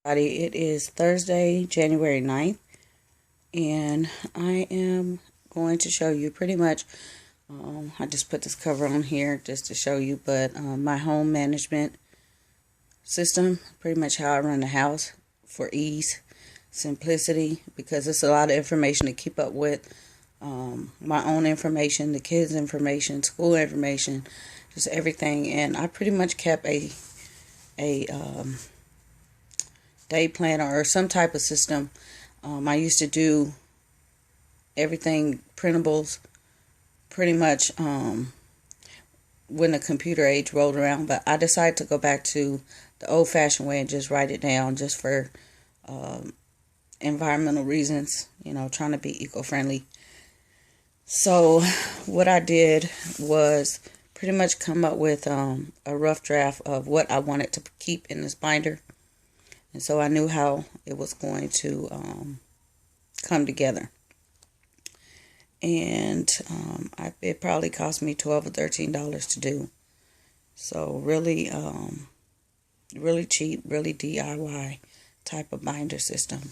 It is Thursday, January 9th, and I am going to show you pretty much, I just put this cover on here just to show you, but my home management system, pretty much how I run the house for ease, simplicity, because it's a lot of information to keep up with, my own information, the kids' information, school information, just everything, and I pretty much kept a day planner or some type of system. I used to do everything printables pretty much when the computer age rolled around, but I decided to go back to the old-fashioned way and just write it down just for environmental reasons, trying to be eco-friendly. So what I did was pretty much come up with a rough draft of what I wanted to keep in this binder. And so I knew how it was going to come together. And it probably cost me $12 or $13 to do. So really, really cheap, really DIY type of binder system.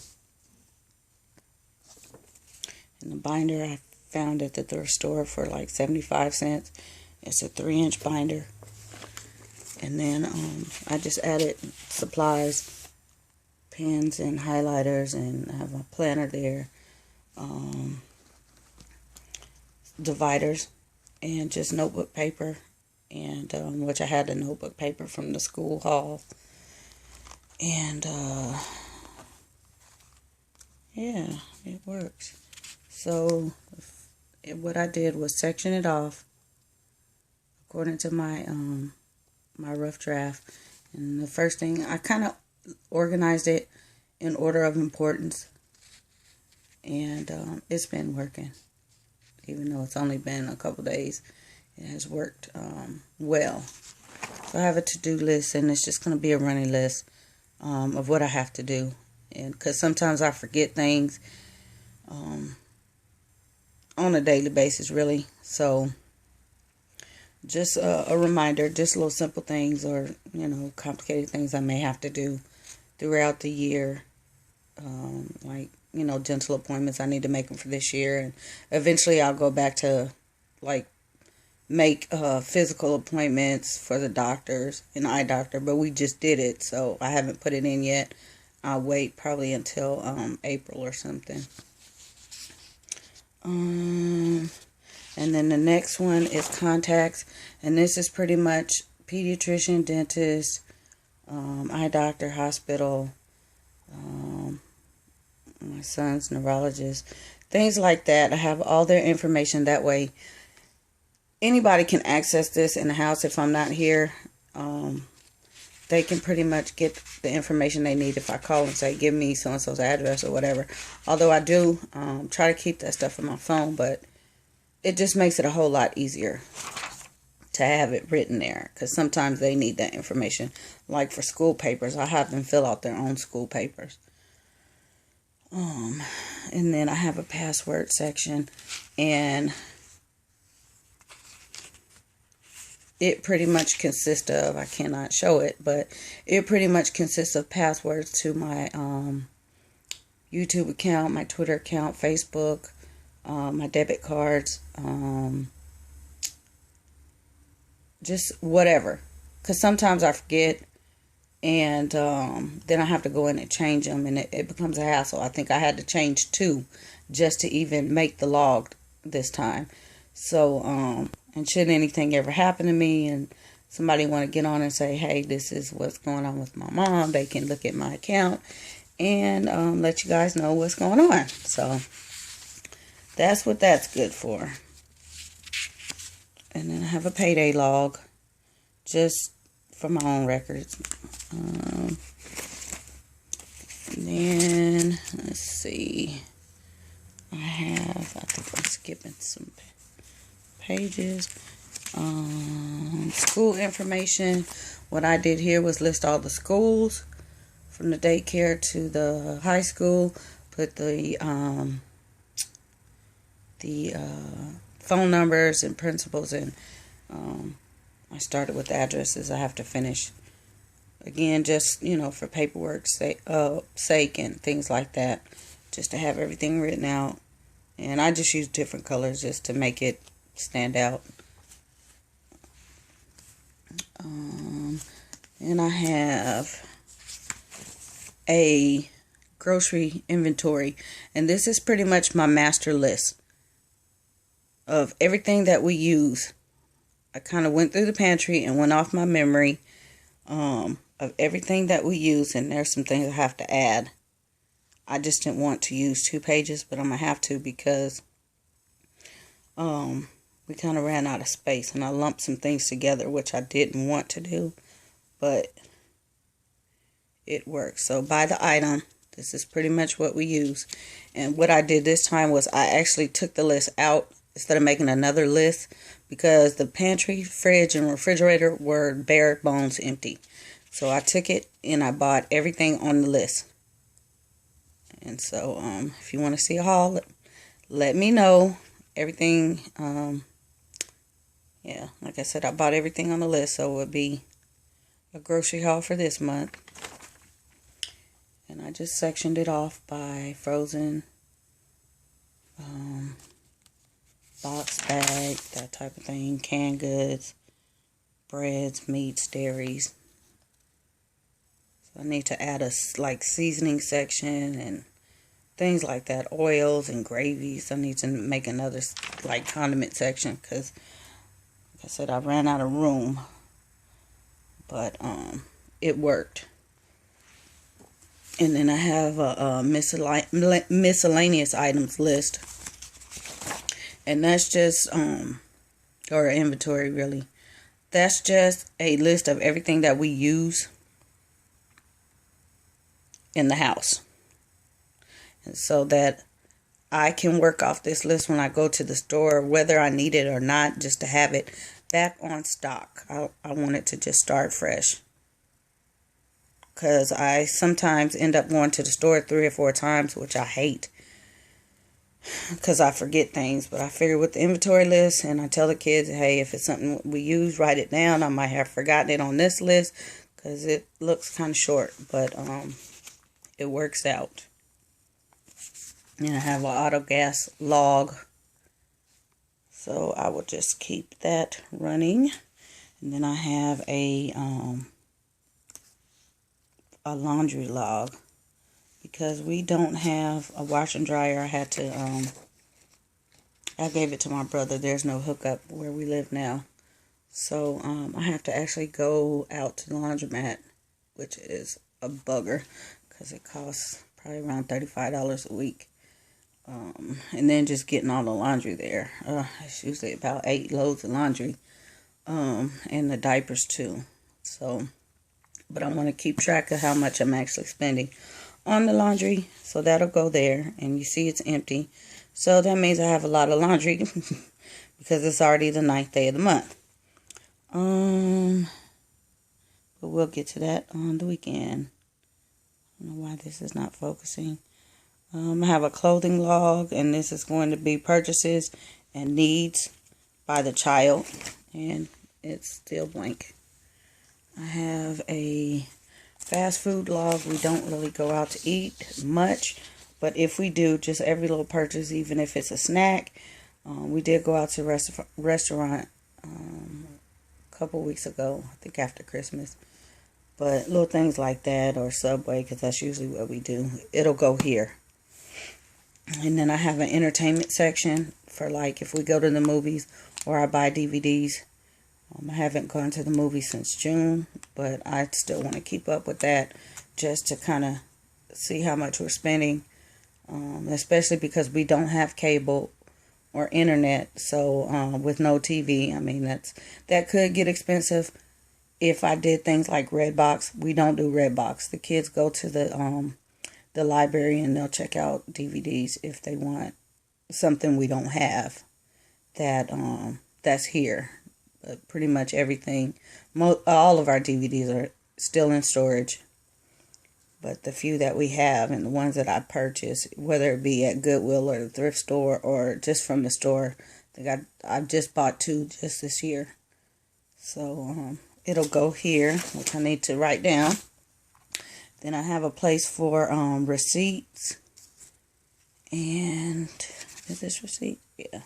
And the binder I found at the thrift store for like 75 cents. It's a 3-inch binder. And then I just added supplies, pens and highlighters, and I have a planner there, dividers, and just notebook paper, and which I had the notebook paper from the school hall, and yeah, it works. So what I did was section it off according to my my rough draft. And the first thing, I kind of organized it in order of importance, and it's been working. Even though it's only been a couple days, it has worked well. So I have a to-do list, and it's just going to be a running list of what I have to do, and because sometimes I forget things on a daily basis, really. So just a reminder, just little simple things, or complicated things I may have to do throughout the year, like dental appointments. I need to make them for this year, and eventually I'll go back to make physical appointments for the doctors, an eye doctor, but we just did it, so I haven't put it in yet. I'll wait probably until April or something. And then the next one is contacts, and this is pretty much pediatrician, dentist, eye doctor, hospital, my son's neurologist, things like that. I have all their information. That way anybody can access this in the house. If I'm not here, they can pretty much get the information they need if I call and say, give me so-and-so's address or whatever. Although I do try to keep that stuff on my phone, but it just makes it a whole lot easier to have it written there, because sometimes they need that information. Like for school papers, I have them fill out their own school papers. And then I have a password section, and it pretty much consists of, I cannot show it, but it pretty much consists of passwords to my YouTube account, my Twitter account, Facebook, my debit cards, just whatever, because sometimes I forget, and then I have to go in and change them, and it becomes a hassle. I think I had to change 2 just to even make the log this time. So and should anything ever happen to me and somebody want to get on and say, hey, this is what's going on with my mom, they can look at my account and let you guys know what's going on. So that's what that's good for. And then I have a payday log just for my own records. And then let's see, I think I'm skipping some pages. School information. What I did here was list all the schools from the daycare to the high school. Put the phone numbers and principals, and I started with the addresses. I have to finish Again, just, for paperwork's sake and things like that. Just to have everything written out. And I just use different colors just to make it stand out. And I have a grocery inventory. And this is pretty much my master list of everything that we use. I kind of went through the pantry and went off my memory of everything that we use. And there's some things I have to add. I just didn't want to use 2 pages, but I'm going to have to because we kind of ran out of space. And I lumped some things together, which I didn't want to do. But it works. So by the item, this is pretty much what we use. And what I did this time was I actually took the list out instead of making another list, because the pantry, fridge, and refrigerator were bare bones empty. So I took it and I bought everything on the list. And so if you want to see a haul, let me know. Everything, yeah, like I said, I bought everything on the list, so it would be a grocery haul for this month. And I just sectioned it off by frozen, box bag, that type of thing, canned goods, breads, meats, dairies. So I need to add a seasoning section and things like that, oils and gravies. I need to make another condiment section because, like I said, I ran out of room. But it worked. And then I have a miscellaneous items list. And that's just, or inventory really. That's just a list of everything that we use in the house. And so that I can work off this list when I go to the store, whether I need it or not, just to have it back on stock. I want it to just start fresh. Because I sometimes end up going to the store 3 or 4 times, which I hate. Because I forget things. But I figure with the inventory list, and I tell the kids, hey, if it's something we use, write it down. I might have forgotten it on this list because it looks kind of short. But it works out. And I have an auto gas log. So I will just keep that running. And then I have a laundry log. Because we don't have a wash and dryer, I had to, I gave it to my brother. There's no hookup where we live now. So I have to actually go out to the laundromat, which is a bugger. Because it costs probably around $35 a week. And then just getting all the laundry there. It's usually about 8 loads of laundry. And the diapers too. So, but I want to keep track of how much I'm actually spending on the laundry. So that'll go there. And you see it's empty. So that means I have a lot of laundry. Because it's already the 9th day of the month. But we'll get to that on the weekend. I don't know why this is not focusing. I have a clothing log, and this is going to be purchases and needs by the child, and it's still blank. I have a fast food log. We don't really go out to eat much, but if we do, just every little purchase, even if it's a snack. We did go out to a restaurant a couple weeks ago, I think after Christmas. But little things like that, or Subway, because that's usually what we do. It'll go here. And then I have an entertainment section for if we go to the movies or I buy DVDs. I haven't gone to the movies since June, but I still want to keep up with that just to kind of see how much we're spending, especially because we don't have cable or internet. So with no TV, I mean, that could get expensive. If I did things like Redbox, we don't do Redbox. The kids go to the library and they'll check out DVDs if they want something we don't have that's here. But pretty much everything, all of our DVDs are still in storage. But the few that we have and the ones that I purchase, whether it be at Goodwill or the thrift store or just from the store, I've just bought 2 just this year. So it'll go here, which I need to write down. Then I have a place for receipts. And is this receipt? Yeah.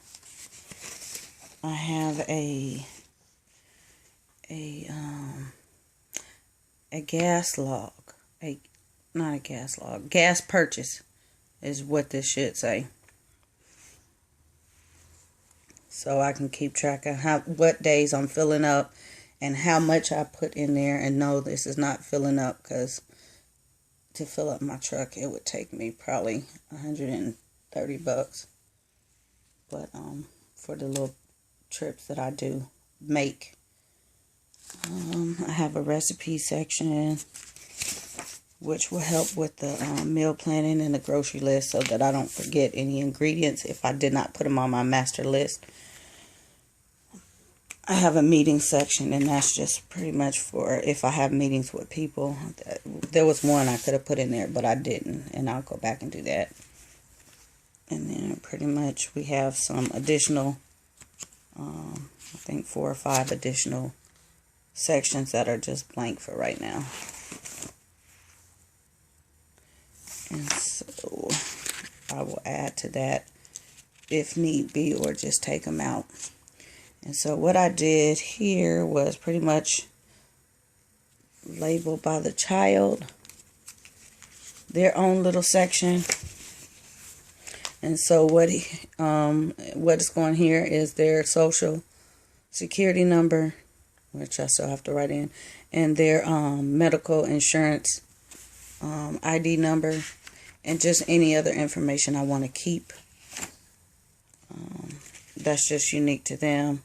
I have a gas log. Not a gas log. Gas purchase is what this should say. So I can keep track of what days I'm filling up and how much I put in there, and know this is not filling up, because to fill up my truck it would take me probably $130. But for the little trips that I do make, I have a recipe section, which will help with the meal planning and the grocery list, so that I don't forget any ingredients if I did not put them on my master list. I have a meeting section, and that's just pretty much for if I have meetings with people. There was one I could have put in there, but I didn't, and I'll go back and do that. And then pretty much we have some additional, I think 4 or 5 additional sections that are just blank for right now. And so I will add to that if need be, or just take them out. And so what I did here was pretty much label by the child their own little section. And so what is going here is their social security number, which I still have to write in, and their medical insurance ID number, and just any other information I want to keep. That's just unique to them.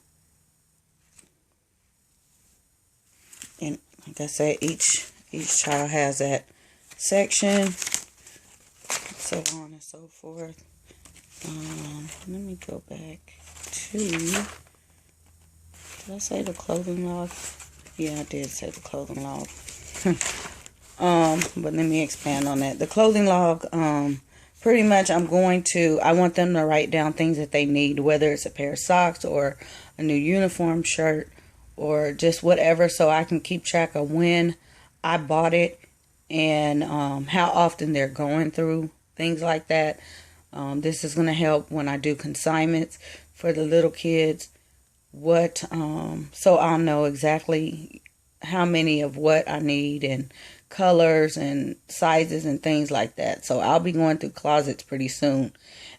And like I said, each child has that section, so on and so forth. Let me go back to, did I say the clothing log? Yeah, I did say the clothing log. But let me expand on that. The clothing log, pretty much I want them to write down things that they need, whether it's a pair of socks or a new uniform shirt, or just whatever, so I can keep track of when I bought it, and how often they're going through, things like that. This is going to help when I do consignments for the little kids, so I'll know exactly how many of what I need, and colors and sizes and things like that. So I'll be going through closets pretty soon,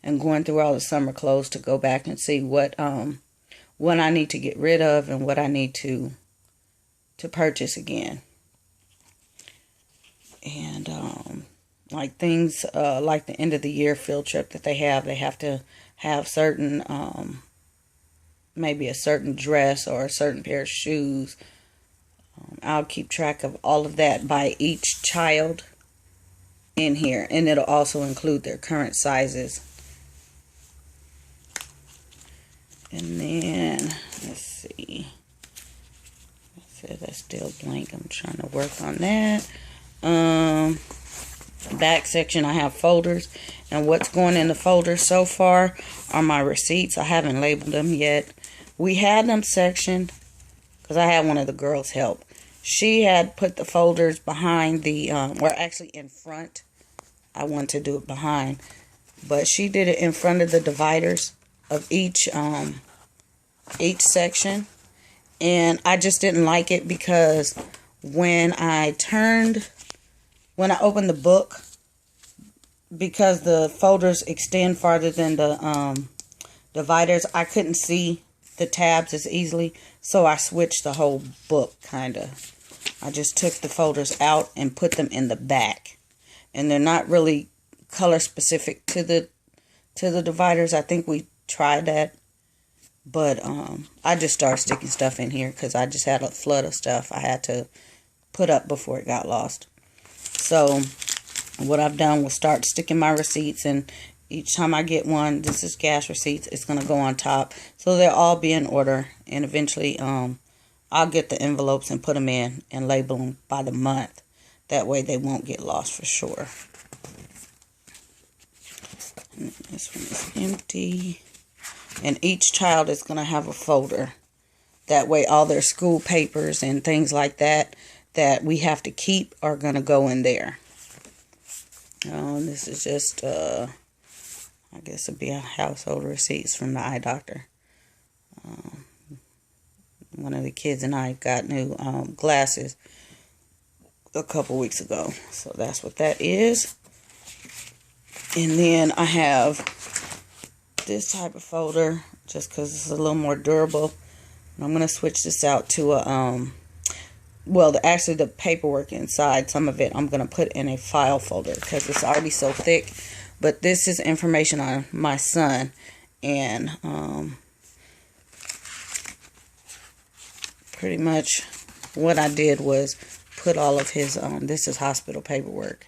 and going through all the summer clothes to go back and see what I need to get rid of and what I need to purchase again. And like things like the end of the year field trip that they have to have certain maybe a certain dress or a certain pair of shoes. I'll keep track of all of that by each child in here, and it'll also include their current sizes. And then, let's see. That's still blank. I'm trying to work on that. Back section, I have folders. And what's going in the folders so far are my receipts. I haven't labeled them yet. We had them sectioned because I had one of the girls help. She had put the folders behind the, or actually in front. I want to do it behind. But she did it in front of the dividers of each section, and I just didn't like it, because when I opened the book, because the folders extend farther than the dividers, I couldn't see the tabs as easily, so I switched the whole book, kinda. I just took the folders out and put them in the back, and they're not really color specific to the dividers. I think we tried that, but I just started sticking stuff in here because I just had a flood of stuff I had to put up before it got lost. So what I've done was start sticking my receipts, and each time I get one, this is gas receipts, it's going to go on top, so they'll all be in order. And eventually I'll get the envelopes and put them in and label them by the month. That way they won't get lost for sure. And this one is empty. And each child is going to have a folder That way all their school papers and things like that that we have to keep are going to go in there. This is just, I guess it'd be a household receipts from the eye doctor. One of the kids and I got new glasses a couple weeks ago. So that's what that is. And then I have this type of folder just because it's a little more durable. And I'm going to switch this out to a, actually the paperwork inside, some of it I'm going to put in a file folder because it's already so thick. But this is information on my son. And pretty much what I did was put all of his, this is hospital paperwork.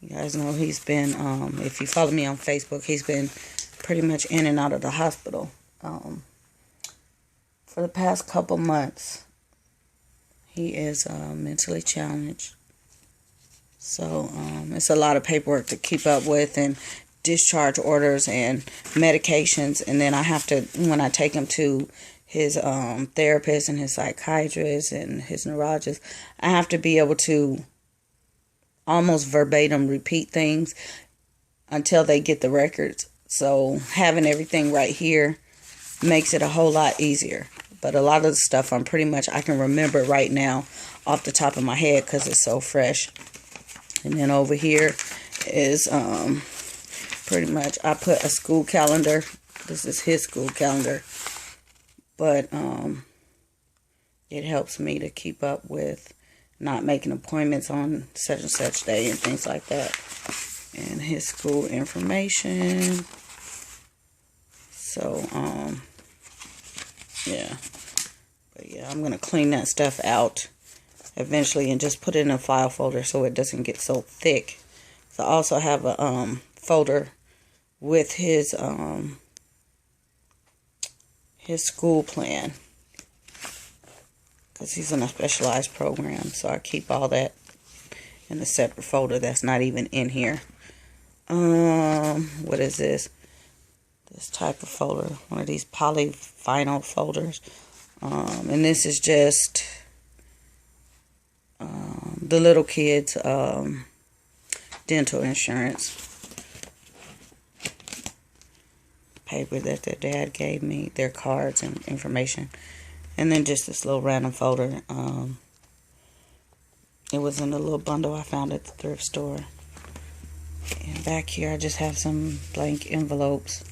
You guys know he's been, if you follow me on Facebook, he's been pretty much in and out of the hospital for the past couple months. He is mentally challenged. So it's a lot of paperwork to keep up with, and discharge orders and medications. And then I have to, when I take him to his therapist and his psychiatrist and his neurologist, I have to be able to almost verbatim repeat things until they get the records. So having everything right here makes it a whole lot easier. But a lot of the stuff I can remember right now off the top of my head because it's so fresh. And then over here is pretty much, I put a school calendar. This is his school calendar. But it helps me to keep up with not making appointments on such and such day and things like that. And his school information. So, yeah. But yeah, I'm going to clean that stuff out eventually and just put it in a file folder so it doesn't get so thick. So I also have a folder with his school plan, because he's in a specialized program. So I keep all that in a separate folder that's not even in here. What is this? This type of folder, one of these polyvinyl folders. And this is just the little kids' dental insurance paper that their dad gave me, their cards and information. And then just this little random folder. It was in a little bundle I found at the thrift store. And back here I just have some blank envelopes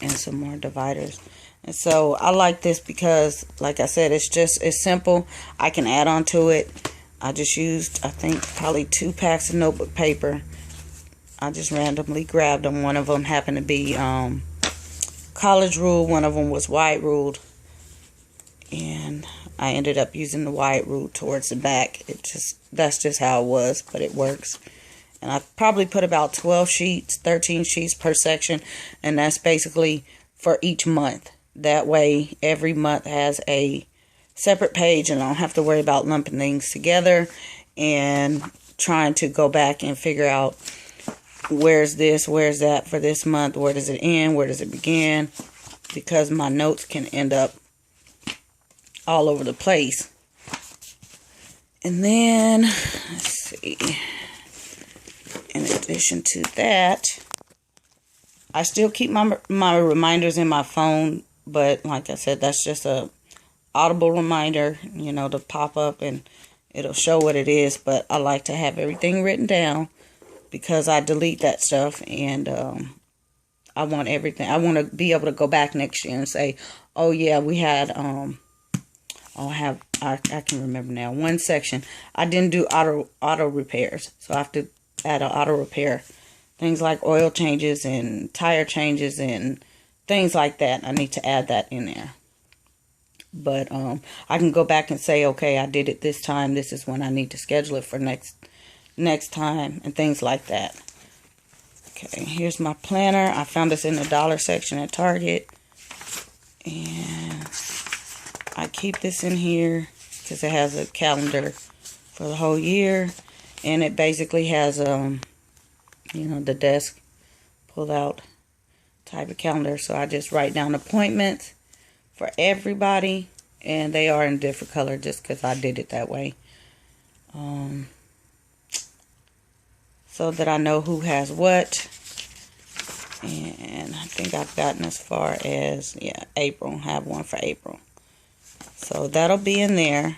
and some more dividers. And so I like this because, like I said, it's simple. I can add on to it. I just used, I think, probably 2 packs of notebook paper. I just randomly grabbed them. One of them happened to be college ruled. One of them was white ruled. And I ended up using the white rule towards the back. That's just how it was, but it works. And I probably put about 12 sheets, 13 sheets per section. And that's basically for each month. That way, every month has a separate page, and I don't have to worry about lumping things together and trying to go back and figure out where's this, where's that for this month, where does it end, where does it begin, because my notes can end up all over the place. And then, let's see, in addition to that, I still keep my reminders in my phone, but like I said, that's just a audible reminder, you know, to pop up and it'll show what it is. But I like to have everything written down because I delete that stuff, and I want everything. I want to be able to go back next year and say, oh yeah, we had I can remember now, one section I didn't do auto repairs, so I have to add an auto repair. Things like oil changes and tire changes and things like that. I need to add that in there. But I can go back and say, okay, I did it this time. This is when I need to schedule it for next time and things like that. Okay, here's my planner. I found this in the dollar section at Target. And I keep this in here because it has a calendar for the whole year. And it basically has, you know, the desk pull out type of calendar. So I just write down appointments for everybody, and they are in different color just because I did it that way. So that I know who has what. And I think I've gotten as far as, yeah, April. Have one for April. So that'll be in there.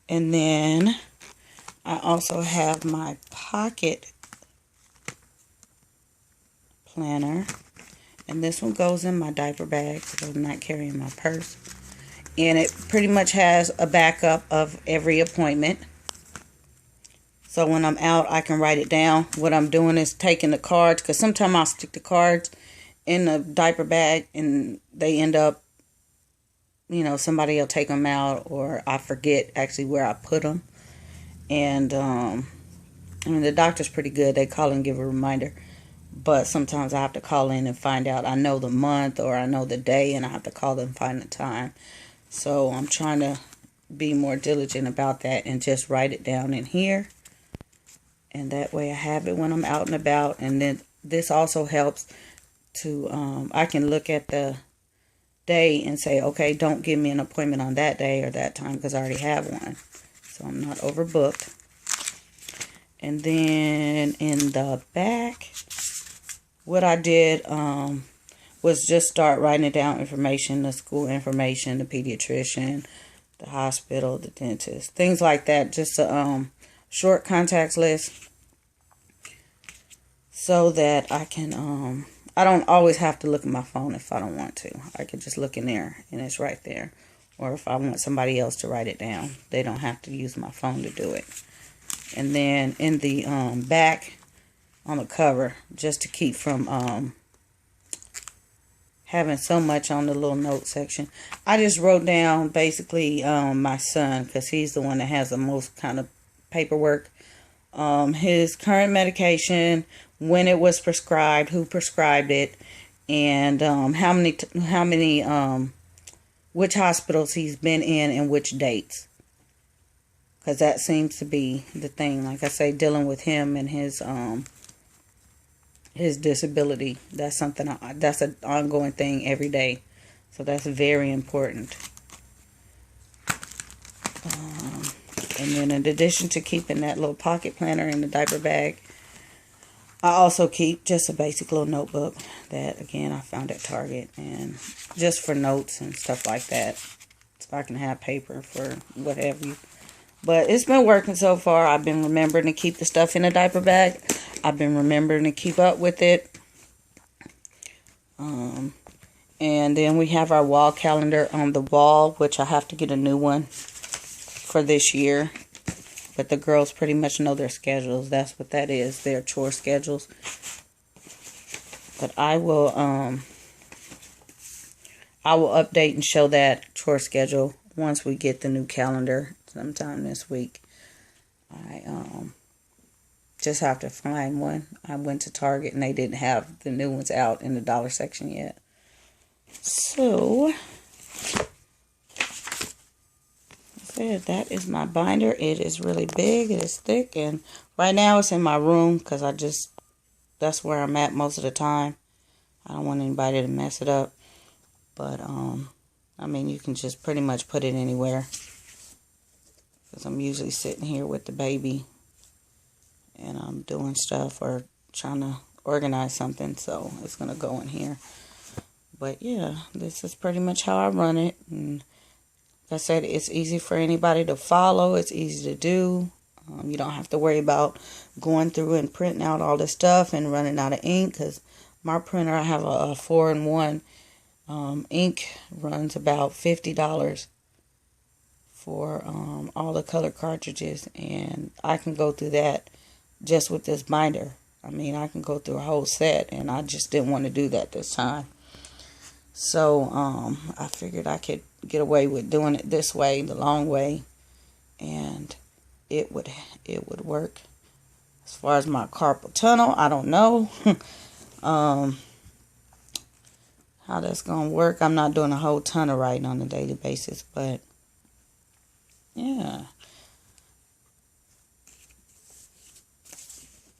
And then I also have my pocket planner. And this one goes in my diaper bag because I'm not carrying my purse. And it pretty much has a backup of every appointment. So when I'm out, I can write it down. What I'm doing is taking the cards, because sometimes I'll stick the cards in the diaper bag and they end up, you know, somebody will take them out, or I forget actually where I put them. And, I mean, the doctor's pretty good. They call and give a reminder. But sometimes I have to call in and find out. I know the month or I know the day, and I have to call them and find the time. So I'm trying to be more diligent about that and just write it down in here. And that way I have it when I'm out and about. And then this also helps to, I can look at the day and say, okay, don't give me an appointment on that day or that time because I already have one. So I'm not overbooked. And then in the back, what I did was just start writing down information, the school information, the pediatrician, the hospital, the dentist, things like that. Just a short contacts list so that I can, I don't always have to look at my phone if I don't want to. I can just look in there and it's right there. Or if I want somebody else to write it down, they don't have to use my phone to do it. And then in the back on the cover, just to keep from having so much on the little note section, I just wrote down basically my son, because he's the one that has the most kind of paperwork. His current medication, when it was prescribed, who prescribed it, and how many which hospitals he's been in and which dates. Because that seems to be the thing. Like I say, dealing with him and his disability. That's something, that's an ongoing thing every day. So that's very important. And then in addition to keeping that little pocket planner in the diaper bag, I also keep just a basic little notebook that, again, I found at Target, and just for notes and stuff like that. So I can have paper for whatever. But it's been working so far. I've been remembering to keep the stuff in a diaper bag. I've been remembering to keep up with it. And then we have our wall calendar on the wall, which I have to get a new one for this year. But the girls pretty much know their schedules. That's what that is, their chore schedules. But I will update and show that chore schedule once we get the new calendar sometime this week. I just have to find one. I went to Target and they didn't have the new ones out in the dollar section yet. So that is my binder. It is really big. It is thick. And right now it's in my room because that's where I'm at most of the time. I don't want anybody to mess it up. But, I mean, you can just pretty much put it anywhere. Because I'm usually sitting here with the baby. And I'm doing stuff or trying to organize something. So it's going to go in here. But, yeah, this is pretty much how I run it. And I said, it's easy for anybody to follow. It's easy to do. You don't have to worry about going through and printing out all this stuff and running out of ink. Because my printer, I have a 4-in-1. Ink runs about $50 for all the color cartridges. And I can go through that just with this binder. I mean, I can go through a whole set. And I just didn't want to do that this time. So I figured I could get away with doing it this way, the long way, and it would work. As far as my carpal tunnel, I don't know how that's gonna work. I'm not doing a whole ton of writing on a daily basis, but yeah.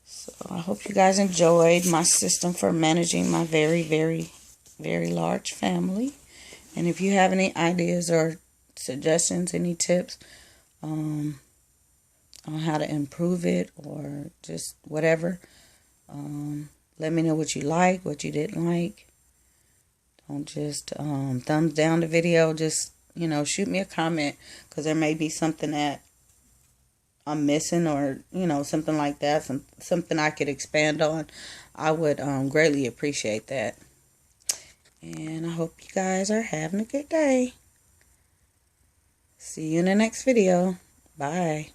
So I hope you guys enjoyed my system for managing my very, very, very large family. And if you have any ideas or suggestions, any tips on how to improve it or just whatever, let me know what you like, what you didn't like. Don't just thumbs down the video. Just, shoot me a comment, because there may be something that I'm missing, or something like that, something I could expand on. I would greatly appreciate that. And I hope you guys are having a good day. See you in the next video. Bye.